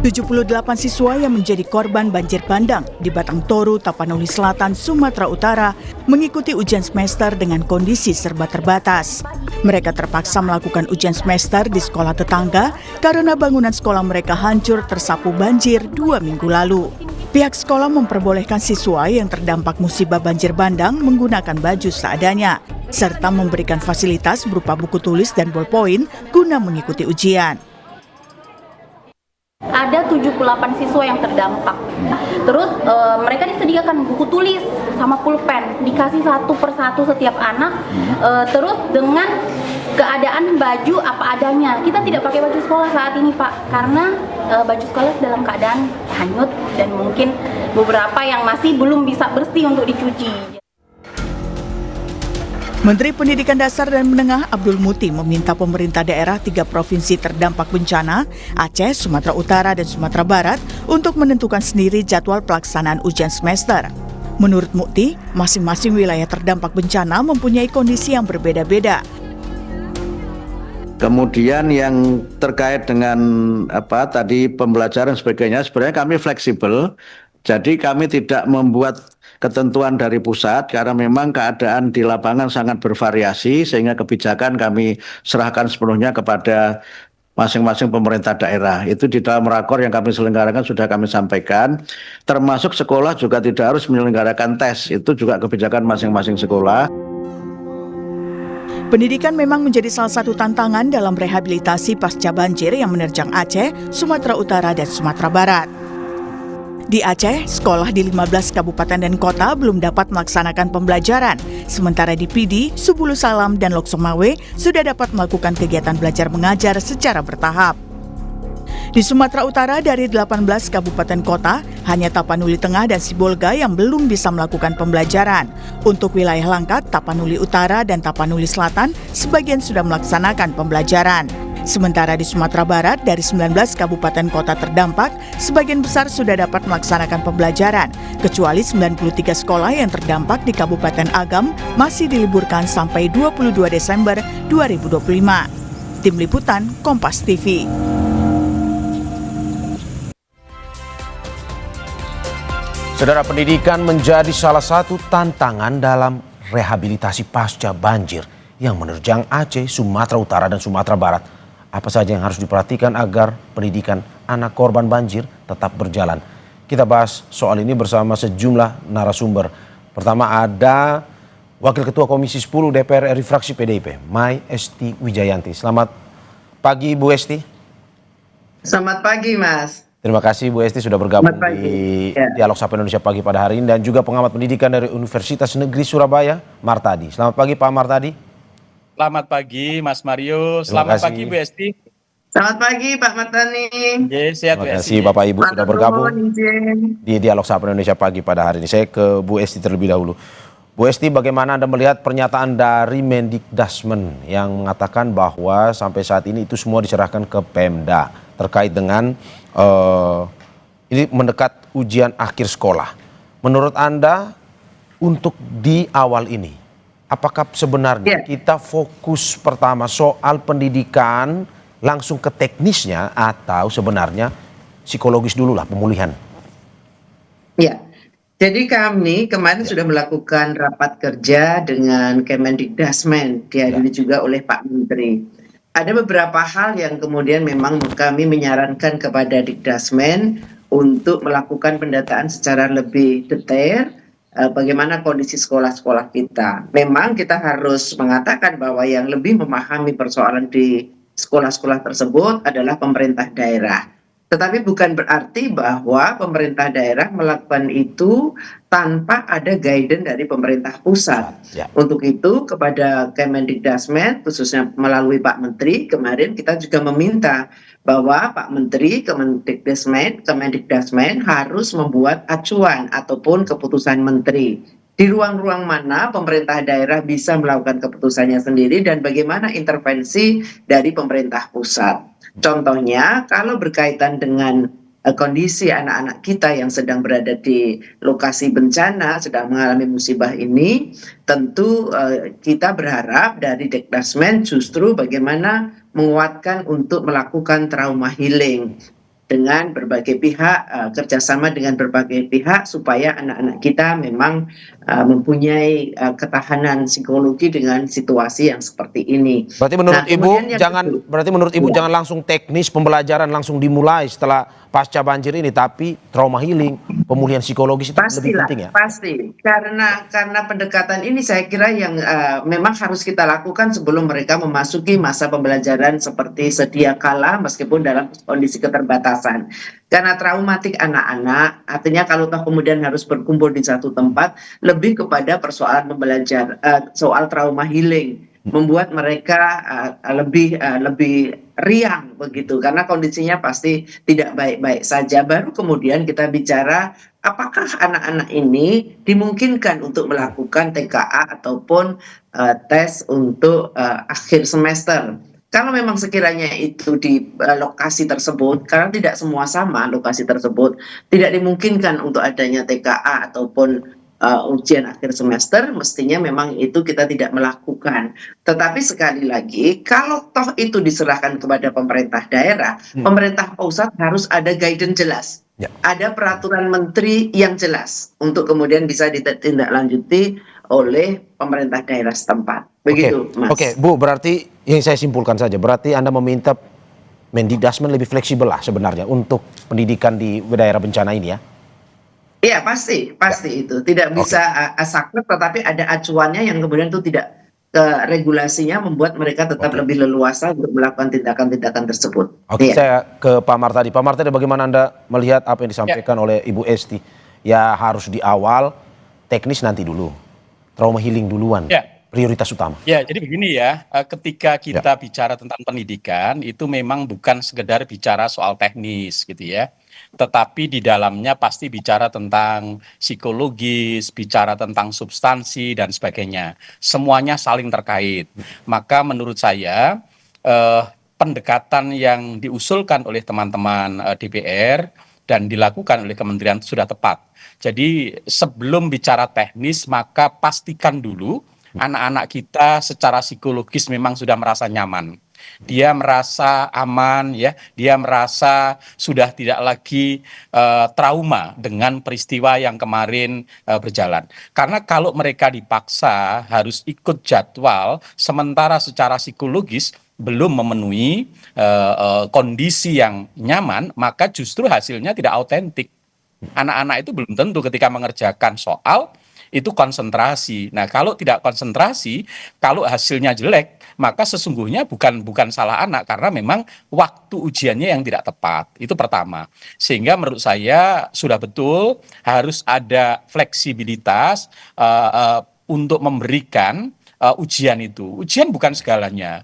78 siswa yang menjadi korban banjir bandang di Batang Toru, Tapanuli Selatan, Sumatera Utara mengikuti ujian semester dengan kondisi serba terbatas. Mereka terpaksa melakukan ujian semester di sekolah tetangga karena bangunan sekolah mereka hancur tersapu banjir 2 minggu lalu. Pihak sekolah memperbolehkan siswa yang terdampak musibah banjir bandang menggunakan baju seadanya, serta memberikan fasilitas berupa buku tulis dan bolpoin guna mengikuti ujian. Ada 78 siswa yang terdampak. Terus mereka disediakan buku tulis sama pulpen, dikasih satu persatu setiap anak. Terus dengan keadaan baju apa adanya. Kita tidak pakai baju sekolah saat ini, Pak, karena baju sekolah dalam keadaan hanyut dan mungkin beberapa yang masih belum bisa bersih untuk dicuci. Menteri Pendidikan Dasar dan Menengah Abdul Muti meminta pemerintah daerah 3 provinsi terdampak bencana, Aceh, Sumatera Utara, dan Sumatera Barat, untuk menentukan sendiri jadwal pelaksanaan ujian semester. Menurut Muti, masing-masing wilayah terdampak bencana mempunyai kondisi yang berbeda-beda. Kemudian yang terkait dengan tadi pembelajaran sebagainya, sebenarnya kami fleksibel. Jadi kami tidak membuat ketentuan dari pusat karena memang keadaan di lapangan sangat bervariasi sehingga kebijakan kami serahkan sepenuhnya kepada masing-masing pemerintah daerah. Itu di dalam rakor yang kami selenggarakan sudah kami sampaikan. Termasuk sekolah juga tidak harus menyelenggarakan tes. Itu juga kebijakan masing-masing sekolah. Pendidikan memang menjadi salah satu tantangan dalam rehabilitasi pasca banjir yang menerjang Aceh, Sumatera Utara, dan Sumatera Barat. Di Aceh, sekolah di 15 kabupaten dan kota belum dapat melaksanakan pembelajaran. Sementara di Pidi, Subulu Salam, dan Loksomawe sudah dapat melakukan kegiatan belajar mengajar secara bertahap. Di Sumatera Utara, dari 18 kabupaten kota, hanya Tapanuli Tengah dan Sibolga yang belum bisa melakukan pembelajaran. Untuk wilayah Langkat, Tapanuli Utara, dan Tapanuli Selatan, sebagian sudah melaksanakan pembelajaran. Sementara di Sumatera Barat, dari 19 kabupaten kota terdampak, sebagian besar sudah dapat melaksanakan pembelajaran, kecuali 93 sekolah yang terdampak di Kabupaten Agam masih diliburkan sampai 22 Desember 2025. Tim Liputan, Kompas TV. Saudara, pendidikan menjadi salah satu tantangan dalam rehabilitasi pasca banjir yang menerjang Aceh, Sumatera Utara, dan Sumatera Barat. Apa saja yang harus diperhatikan agar pendidikan anak korban banjir tetap berjalan? Kita bahas soal ini bersama sejumlah narasumber. Pertama ada Wakil Ketua Komisi 10 DPR RI fraksi PDIP, Mai Esti Wijayanti. Selamat pagi, Bu Esti. Selamat pagi, Mas. Terima kasih Bu Esti sudah bergabung di Dialog Sapa Indonesia Pagi pada hari ini, dan juga pengamat pendidikan dari Universitas Negeri Surabaya, Martadi. Selamat pagi, Pak Martadi. Selamat pagi, Mas Mario. Selamat pagi, Bu Esti. Selamat pagi, Pak Martani. Sehat, terima kasih, Bapak Ibu sudah bergabung di Dialog Sapa Indonesia Pagi pada hari ini. Saya ke Bu Esti terlebih dahulu. Bu Esti, bagaimana Anda melihat pernyataan dari Mendikdasmen yang mengatakan bahwa sampai saat ini itu semua diserahkan ke Pemda terkait dengan ini mendekat ujian akhir sekolah. Menurut Anda, untuk di awal ini, apakah sebenarnya kita fokus pertama soal pendidikan langsung ke teknisnya, atau sebenarnya psikologis dulu lah pemulihan? Ya, jadi kami kemarin sudah melakukan rapat kerja dengan Kemendikdasmen, dihadiri juga oleh Pak Menteri. Ada beberapa hal yang kemudian memang kami menyarankan kepada Dikdasmen untuk melakukan pendataan secara lebih detail. Bagaimana kondisi sekolah-sekolah kita. Memang kita harus mengatakan bahwa yang lebih memahami persoalan di sekolah-sekolah tersebut adalah pemerintah daerah. Tetapi bukan berarti bahwa pemerintah daerah melakukan itu tanpa ada guidance dari pemerintah pusat. Untuk itu kepada Kemendikdasmen, khususnya melalui Pak Menteri, kemarin kita juga meminta bahwa Pak Menteri Kemendikdasmen harus membuat acuan ataupun keputusan menteri. Di ruang-ruang mana pemerintah daerah bisa melakukan keputusannya sendiri dan bagaimana intervensi dari pemerintah pusat. Contohnya kalau berkaitan dengan kondisi anak-anak kita yang sedang berada di lokasi bencana, sedang mengalami musibah ini, tentu kita berharap dari Dikdasmen justru bagaimana menguatkan untuk melakukan trauma healing. dengan berbagai pihak, kerjasama dengan berbagai pihak supaya anak-anak kita memang mempunyai ketahanan psikologi dengan situasi yang seperti ini. Berarti menurut Ibu kemudian yang jangan kedua, berarti menurut Ibu ya. jangan langsung teknis pembelajaran langsung dimulai setelah pasca banjir ini, tapi trauma healing, pemulihan psikologis itu lebih Pastilah, penting ya. pasti. Karena pendekatan ini saya kira yang memang harus kita lakukan sebelum mereka memasuki masa pembelajaran seperti sedia kala meskipun dalam kondisi keterbatasan. Karena traumatik anak-anak, artinya kalau toh kemudian harus berkumpul di satu tempat, lebih kepada persoalan soal trauma healing, membuat mereka lebih riang begitu, karena kondisinya pasti tidak baik-baik saja. Baru kemudian kita bicara apakah anak-anak ini dimungkinkan untuk melakukan TKA ataupun tes untuk akhir semester. Kalau memang sekiranya itu di lokasi tersebut, karena tidak semua sama lokasi tersebut, tidak dimungkinkan untuk adanya TKA ataupun ujian akhir semester, mestinya memang itu kita tidak melakukan. Tetapi sekali lagi, kalau toh itu diserahkan kepada pemerintah daerah, pemerintah pusat harus ada guidance jelas. Ya. Ada peraturan menteri yang jelas untuk kemudian bisa ditindaklanjuti oleh pemerintah daerah setempat. Begitu, Mas. Oke, Bu, berarti yang saya simpulkan saja, berarti Anda meminta Mendikdasmen lebih fleksibel lah sebenarnya untuk pendidikan di daerah bencana ini ya? Iya, pasti itu. Tidak bisa saklek, tetapi ada acuannya yang kemudian itu tidak regulasinya membuat mereka tetap lebih leluasa untuk melakukan tindakan-tindakan tersebut. Oke, Iya. saya ke Pak Martadi. Pak Martadi, bagaimana Anda melihat apa yang disampaikan oleh Ibu Esti? Ya harus di awal, teknis nanti dulu. Trauma healing duluan, prioritas utama. Ya, jadi begini ya, ketika kita bicara tentang pendidikan, itu memang bukan sekedar bicara soal teknis gitu ya. Tetapi di dalamnya pasti bicara tentang psikologis, bicara tentang substansi dan sebagainya. Semuanya saling terkait. Maka menurut saya pendekatan yang diusulkan oleh teman-teman DPR dan dilakukan oleh kementerian sudah tepat. Jadi sebelum bicara teknis, maka pastikan dulu anak-anak kita secara psikologis memang sudah merasa nyaman. Dia merasa aman, ya. Dia merasa sudah tidak lagi trauma dengan peristiwa yang kemarin berjalan. Karena kalau mereka dipaksa harus ikut jadwal, sementara secara psikologis belum memenuhi kondisi yang nyaman, maka justru hasilnya tidak autentik. Anak-anak itu belum tentu ketika mengerjakan soal itu konsentrasi. Nah, kalau tidak konsentrasi, kalau hasilnya jelek, maka sesungguhnya bukan salah anak, karena memang waktu ujiannya yang tidak tepat. Itu pertama. Sehingga menurut saya sudah betul harus ada fleksibilitas untuk memberikan ujian itu. Ujian bukan segalanya.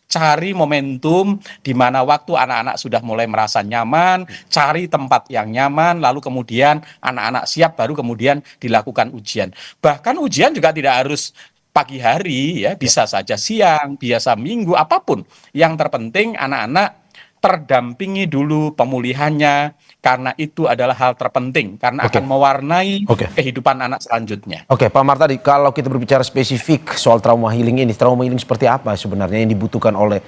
Cari momentum di mana waktu anak-anak sudah mulai merasa nyaman, cari tempat yang nyaman, lalu kemudian anak-anak siap, baru kemudian dilakukan ujian. Bahkan ujian juga tidak harus pagi hari ya, bisa saja siang, biasa minggu, apapun. Yang terpenting anak-anak terdampingi dulu pemulihannya, karena itu adalah hal terpenting, karena akan mewarnai kehidupan anak selanjutnya. Oke, Pak Martadi, kalau kita berbicara spesifik soal trauma healing ini, trauma healing seperti apa sebenarnya yang dibutuhkan oleh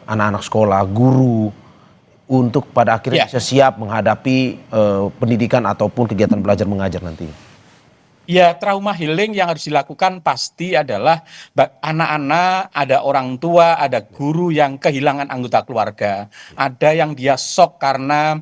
anak-anak sekolah, guru, untuk pada akhirnya bisa siap menghadapi pendidikan ataupun kegiatan belajar mengajar nanti? Ya, trauma healing yang harus dilakukan pasti adalah anak-anak, ada orang tua, ada guru yang kehilangan anggota keluarga. Ada yang dia shock karena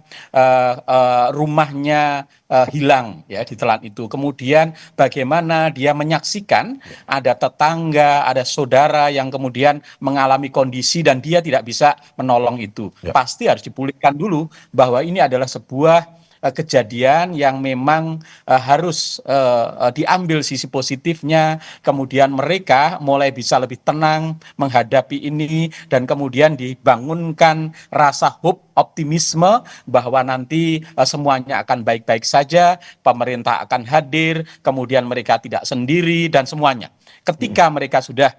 rumahnya hilang ya ditelan itu. Kemudian bagaimana dia menyaksikan ada tetangga, ada saudara yang kemudian mengalami kondisi dan dia tidak bisa menolong itu. Pasti harus dipulihkan dulu bahwa ini adalah sebuah kejadian yang memang harus diambil sisi positifnya, kemudian mereka mulai bisa lebih tenang menghadapi ini, dan kemudian dibangunkan rasa hope, optimisme bahwa nanti semuanya akan baik-baik saja, pemerintah akan hadir, kemudian mereka tidak sendiri dan semuanya. Ketika mereka sudah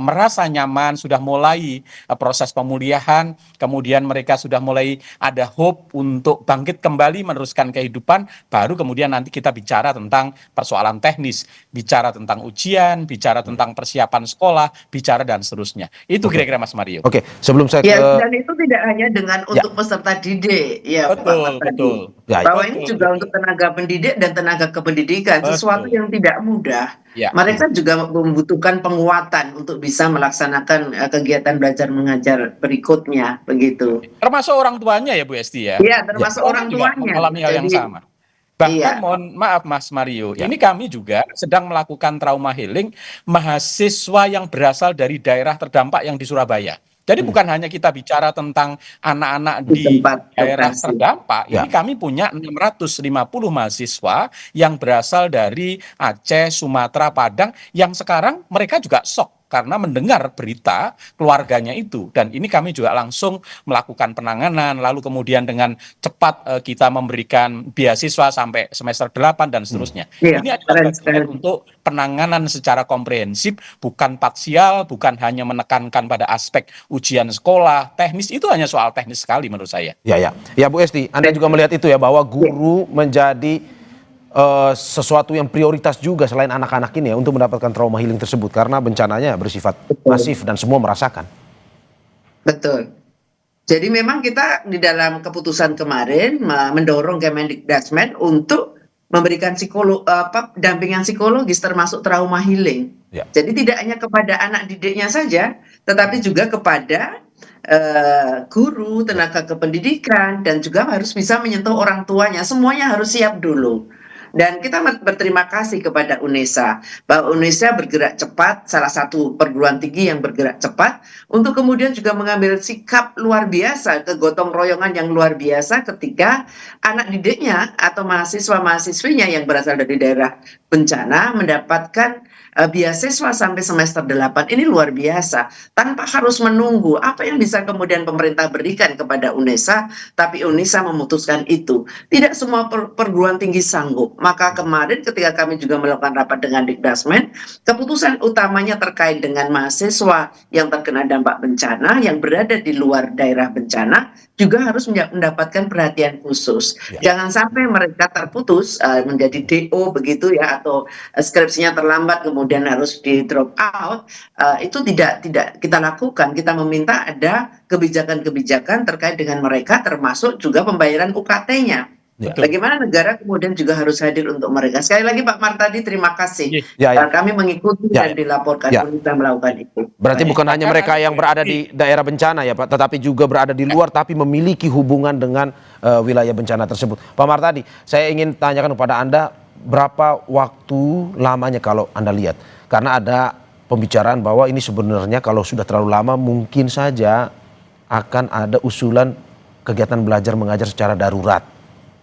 merasa nyaman, sudah mulai proses pemulihan, kemudian mereka sudah mulai ada hope untuk bangkit kembali meneruskan kehidupan, baru kemudian nanti kita bicara tentang persoalan teknis, bicara tentang ujian, bicara tentang persiapan sekolah, bicara dan seterusnya. Itu kira-kira Mas Mario. Oke, sebelum saya Ya, ke dan itu tidak hanya dengan untuk peserta didik, ya Pak Betul, Tadi. betul. Ya, Bahwa betul, ini juga betul. untuk tenaga pendidik dan tenaga kependidikan, sesuatu Betul. yang tidak mudah. Ya. Mereka juga membutuhkan penguatan untuk bisa melaksanakan kegiatan belajar mengajar berikutnya, begitu. Termasuk orang tuanya ya Bu Esti ya. Iya, termasuk Orang orang juga tuanya. mengalami hal yang Jadi, sama. Bahkan iya, mohon maaf Mas Mario, Ya. ini kami juga sedang melakukan trauma healing mahasiswa yang berasal dari daerah terdampak yang di Surabaya. Jadi bukan hanya kita bicara tentang anak-anak di di tempat daerah lokasi. terdampak, Ya. ini kami punya 650 mahasiswa yang berasal dari Aceh, Sumatera, Padang, yang sekarang mereka juga shock karena mendengar berita keluarganya itu. Dan ini kami juga langsung melakukan penanganan, lalu kemudian dengan cepat kita memberikan beasiswa sampai semester 8 dan seterusnya. Iya, Ini adalah keren bagian sekali. untuk penanganan secara komprehensif, bukan parsial, bukan hanya menekankan pada aspek ujian sekolah, teknis, itu hanya soal teknis sekali menurut saya. Ya Bu Esti, Anda juga melihat itu ya, bahwa guru menjadi sesuatu yang prioritas juga selain anak-anak ini ya untuk mendapatkan trauma healing tersebut karena bencananya bersifat masif dan semua merasakan. Betul. Jadi memang kita di dalam keputusan kemarin mendorong Kemendikdasmen untuk memberikan dampingan psikologis termasuk trauma healing. Ya. Jadi tidak hanya kepada anak didiknya saja, tetapi juga kepada guru, tenaga kependidikan, dan juga harus bisa menyentuh orang tuanya. Semuanya harus siap dulu. Dan kita berterima kasih kepada UNESA, bahwa UNESA bergerak cepat, salah satu perguruan tinggi yang bergerak cepat, untuk kemudian juga mengambil sikap luar biasa, kegotong royongan yang luar biasa ketika anak didiknya atau mahasiswa-mahasiswinya yang berasal dari daerah bencana mendapatkan beasiswa sampai semester 8. Ini luar biasa, tanpa harus menunggu apa yang bisa kemudian pemerintah berikan kepada UNESA, tapi UNESA memutuskan itu. Tidak semua perguruan tinggi sanggup. Maka kemarin ketika kami juga melakukan rapat dengan Dikdasmen, keputusan utamanya terkait dengan mahasiswa yang terkena dampak bencana, yang berada di luar daerah bencana, juga harus mendapatkan perhatian khusus. Jangan sampai mereka terputus menjadi DO begitu ya, atau skripsinya terlambat kemudian harus di drop out. Itu tidak kita lakukan. Kita meminta ada kebijakan-kebijakan terkait dengan mereka, termasuk juga pembayaran UKT-nya. Ya. Bagaimana negara kemudian juga harus hadir untuk mereka. Sekali lagi Pak Martadi, terima kasih. Ya. Kami mengikuti dan dilaporkan kita melakukan itu. Berarti bukan hanya mereka yang berada di daerah bencana ya Pak, tetapi juga berada di luar tapi memiliki hubungan dengan wilayah bencana tersebut. Pak Martadi, saya ingin tanyakan kepada Anda, berapa waktu lamanya kalau Anda lihat? Karena ada pembicaraan bahwa ini sebenarnya kalau sudah terlalu lama mungkin saja akan ada usulan kegiatan belajar mengajar secara darurat.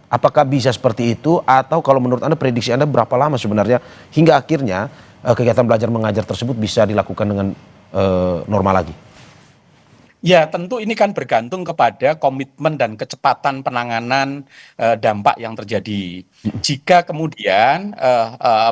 Apakah bisa seperti itu, atau kalau menurut Anda, prediksi Anda berapa lama sebenarnya hingga akhirnya kegiatan belajar mengajar tersebut bisa dilakukan dengan normal lagi? Ya, tentu ini kan bergantung kepada komitmen dan kecepatan penanganan dampak yang terjadi. Jika kemudian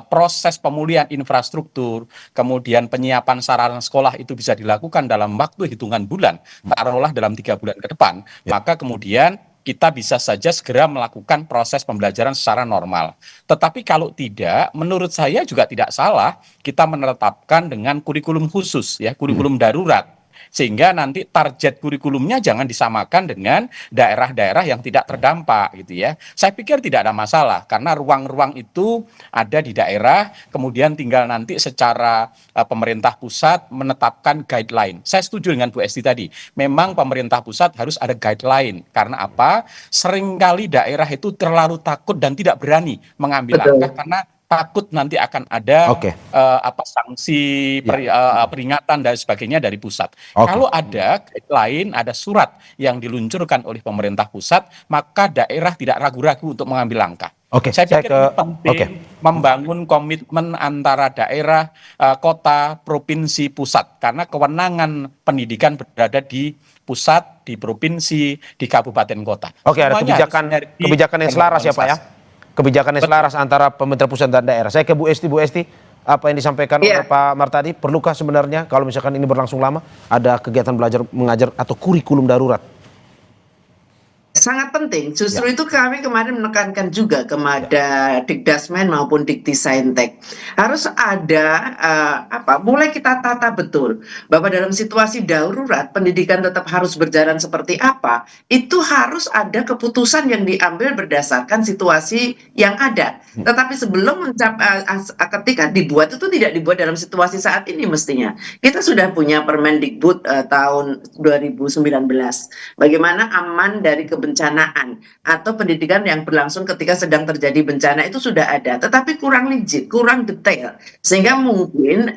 proses pemulihan infrastruktur, kemudian penyiapan sarana sekolah itu bisa dilakukan dalam waktu hitungan bulan, taruhlah dalam 3 bulan ke depan, maka kemudian kita bisa saja segera melakukan proses pembelajaran secara normal. Tetapi kalau tidak, menurut saya juga tidak salah kita menetapkan dengan kurikulum khusus, ya, kurikulum darurat. Sehingga nanti target kurikulumnya jangan disamakan dengan daerah-daerah yang tidak terdampak gitu ya. Saya pikir tidak ada masalah karena ruang-ruang itu ada di daerah, kemudian tinggal nanti secara pemerintah pusat menetapkan guideline. Saya setuju dengan Bu Esti tadi. Memang pemerintah pusat harus ada guideline. Karena apa? Seringkali daerah itu terlalu takut dan tidak berani mengambil langkah karena takut nanti akan ada sanksi, peringatan dan sebagainya dari pusat. Kalau ada guideline, ada surat yang diluncurkan oleh pemerintah pusat, maka daerah tidak ragu-ragu untuk mengambil langkah. Saya pikir ini penting membangun komitmen antara daerah, kota, provinsi, pusat. Karena kewenangan pendidikan berada di pusat, di provinsi, di kabupaten kota. Ada kebijakan yang selaras ya Pak ya? Kebijakan yang selaras antara pemerintah pusat dan daerah. Saya ke Bu Esti. Bu Esti, apa yang disampaikan Iya. oleh Pak Martadi? Perlukah sebenarnya kalau misalkan ini berlangsung lama ada kegiatan belajar mengajar atau kurikulum darurat? Sangat penting, justru itu kami kemarin menekankan juga kepada Dikdasmen maupun Diktisaintek harus ada mulai kita tata betul bahwa dalam situasi darurat pendidikan tetap harus berjalan seperti apa, itu harus ada keputusan yang diambil berdasarkan situasi yang ada. Tetapi sebelum ketika dibuat itu tidak dibuat dalam situasi saat ini mestinya. Kita sudah punya Permendikbud tahun 2019 bagaimana aman dari kebencanaan atau pendidikan yang berlangsung ketika sedang terjadi bencana itu sudah ada, tetapi kurang rigid, kurang detail, sehingga mungkin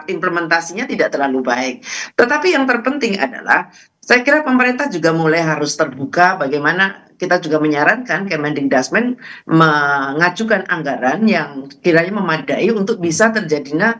implementasinya tidak terlalu baik. Tetapi yang terpenting adalah saya kira pemerintah juga mulai harus terbuka bagaimana kita juga menyarankan Kemendikdasmen mengajukan anggaran yang kiranya memadai untuk bisa terjadinya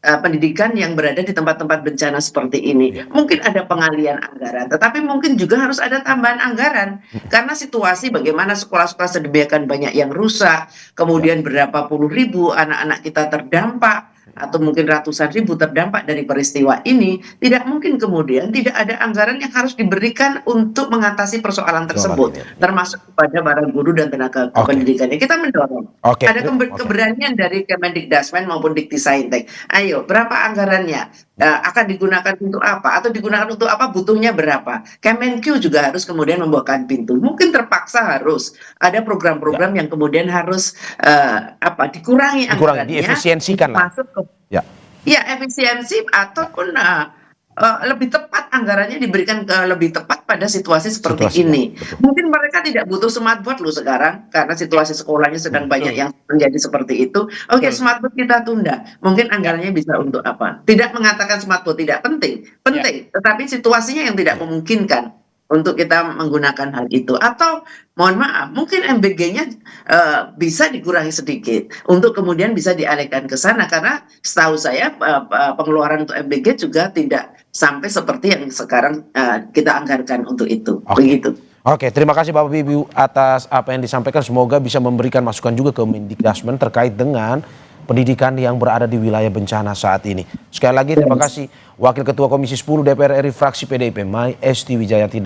pendidikan yang berada di tempat-tempat bencana seperti ini. Mungkin ada pengalian anggaran, tetapi mungkin juga harus ada tambahan anggaran. Karena situasi bagaimana sekolah-sekolah sedemikian banyak yang rusak, kemudian berapa puluh ribu anak-anak kita terdampak, atau mungkin ratusan ribu terdampak dari peristiwa ini, tidak mungkin kemudian tidak ada anggaran yang harus diberikan untuk mengatasi persoalan tersebut, termasuk kepada para guru dan tenaga pendidikannya. Kita mendorong ada keberanian dari Kemendikdasmen maupun Diktisaintek. Ayo, berapa anggarannya? Akan digunakan untuk apa? Atau digunakan untuk apa? Butuhnya berapa? Kemenkyu juga harus kemudian membukakan pintu. Mungkin terpaksa harus ada program-program yang kemudian harus dikurangi anggarannya, diefisiensikan lah. masuk ke efisiensi ataupun lebih tepat anggarannya diberikan lebih tepat pada situasi seperti ini. Mungkin mereka tidak butuh smartboard loh sekarang karena situasi sekolahnya sedang banyak yang menjadi seperti itu. Oke, smartboard kita tunda. Mungkin anggarannya bisa untuk apa? Tidak mengatakan smartboard tidak penting, tetapi situasinya yang tidak memungkinkan untuk kita menggunakan hal itu. Atau mohon maaf, mungkin MBG-nya bisa dikurangi sedikit untuk kemudian bisa dialihkan ke sana, karena setahu saya pengeluaran untuk MBG juga tidak sampai seperti yang sekarang kita anggarkan untuk itu. Begitu. Oke, terima kasih Bapak Ibu atas apa yang disampaikan. Semoga bisa memberikan masukan juga ke Mendikdasmen terkait dengan pendidikan yang berada di wilayah bencana saat ini. Sekali lagi terima kasih Wakil Ketua Komisi 10 DPR RI fraksi PDIP, Mai Esti Wijayanti.